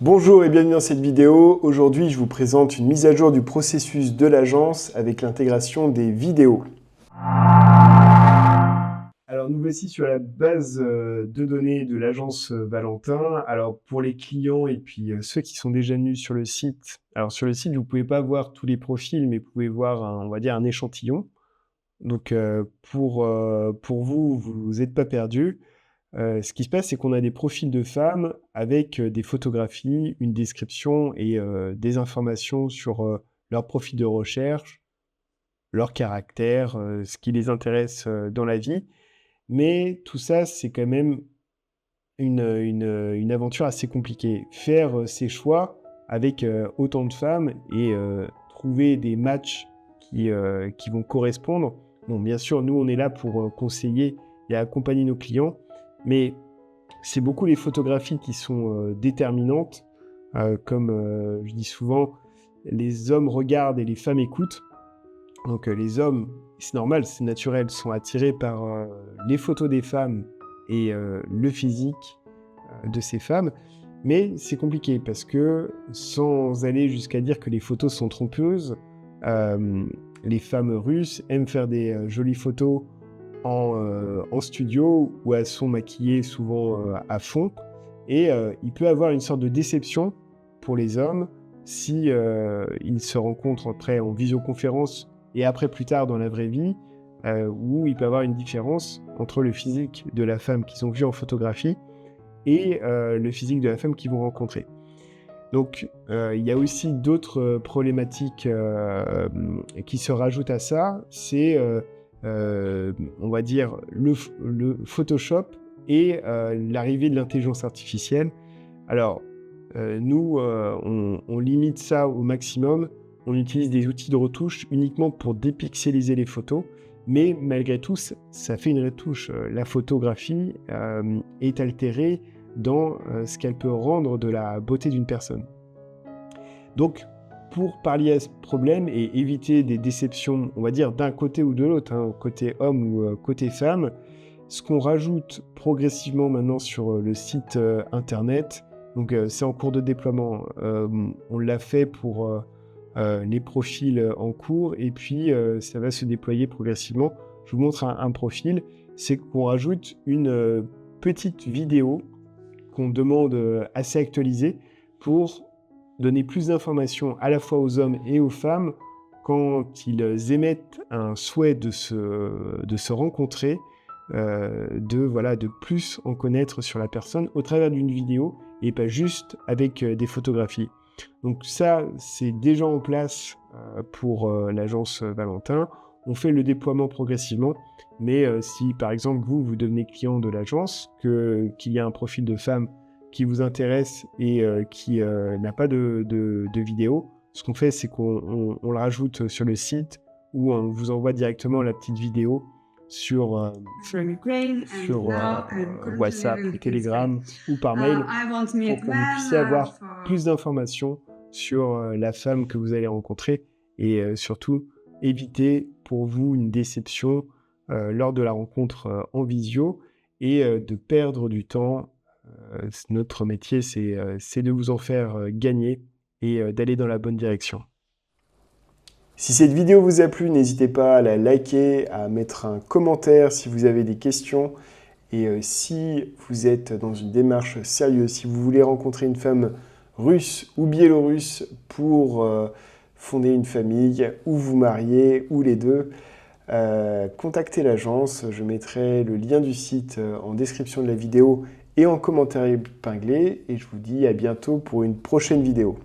Bonjour et bienvenue dans cette vidéo. Aujourd'hui, je vous présente une mise à jour du processus de l'agence avec l'intégration des vidéos. Alors, nous voici sur la base de données de l'agence Valentin. Alors, pour les clients et puis ceux qui sont déjà venus sur le site, alors sur le site, vous ne pouvez pas voir tous les profils, mais vous pouvez voir, on va dire, un échantillon. Donc, pour vous, vous n'êtes pas perdu. Ce qui se passe, c'est qu'on a des profils de femmes avec des photographies, une description et des informations sur leur profil de recherche, leur caractère, ce qui les intéresse dans la vie. Mais tout ça, c'est quand même une aventure assez compliquée. Faire ses choix avec autant de femmes et trouver des matchs qui vont correspondre. Bon, bien sûr, nous, on est là pour conseiller et accompagner nos clients, mais c'est beaucoup les photographies qui sont déterminantes. Comme je dis souvent, les hommes regardent et les femmes écoutent. Donc les hommes, c'est normal, c'est naturel, sont attirés par les photos des femmes et le physique de ces femmes. Mais c'est compliqué parce que, sans aller jusqu'à dire que les photos sont trompeuses, les femmes russes aiment faire des jolies photos en studio où elles sont maquillées souvent à fond. Et il peut y avoir une sorte de déception pour les hommes si ils se rencontrent après en visioconférence et après plus tard dans la vraie vie, où il peut y avoir une différence entre le physique de la femme qu'ils ont vu en photographie et le physique de la femme qu'ils vont rencontrer. Donc, il y a aussi d'autres problématiques qui se rajoutent à ça. C'est, on va dire, le Photoshop et l'arrivée de l'intelligence artificielle. Alors, nous, on limite ça au maximum. On utilise des outils de retouche uniquement pour dépixeliser les photos. Mais malgré tout, ça fait une retouche. La photographie est altérée dans ce qu'elle peut rendre de la beauté d'une personne. Donc, pour pallier à ce problème et éviter des déceptions, on va dire d'un côté ou de l'autre, hein, côté homme ou côté femme, ce qu'on rajoute progressivement maintenant sur le site internet, donc c'est en cours de déploiement, on l'a fait pour les profils en cours et puis ça va se déployer progressivement. Je vous montre un profil, c'est qu'on rajoute une petite vidéo qu'on demande assez actualisée pour donner plus d'informations à la fois aux hommes et aux femmes quand ils émettent un souhait de se rencontrer, de plus en connaître sur la personne au travers d'une vidéo et pas juste avec des photographies. Donc ça, c'est déjà en place pour l'agence Valentin. On fait le déploiement progressivement, mais si par exemple vous devenez client de l'agence, qu'il y a un profil de femme qui vous intéresse et qui n'a pas de vidéo, ce qu'on fait, c'est qu'on le rajoute sur le site ou on vous envoie directement la petite vidéo sur WhatsApp, Telegram ou par mail pour que vous puissiez avoir plus d'informations sur la femme que vous allez rencontrer et surtout éviter pour vous une déception lors de la rencontre en visio et de perdre du temps. Notre métier, c'est de vous en faire gagner et d'aller dans la bonne direction. Si cette vidéo vous a plu, n'hésitez pas à la liker, à mettre un commentaire si vous avez des questions. Et si vous êtes dans une démarche sérieuse, si vous voulez rencontrer une femme russe ou biélorusse pour fonder une famille, ou vous marier, ou les deux, contactez l'agence. Je mettrai le lien du site en description de la vidéo et en commentaire épinglé. Et je vous dis à bientôt pour une prochaine vidéo.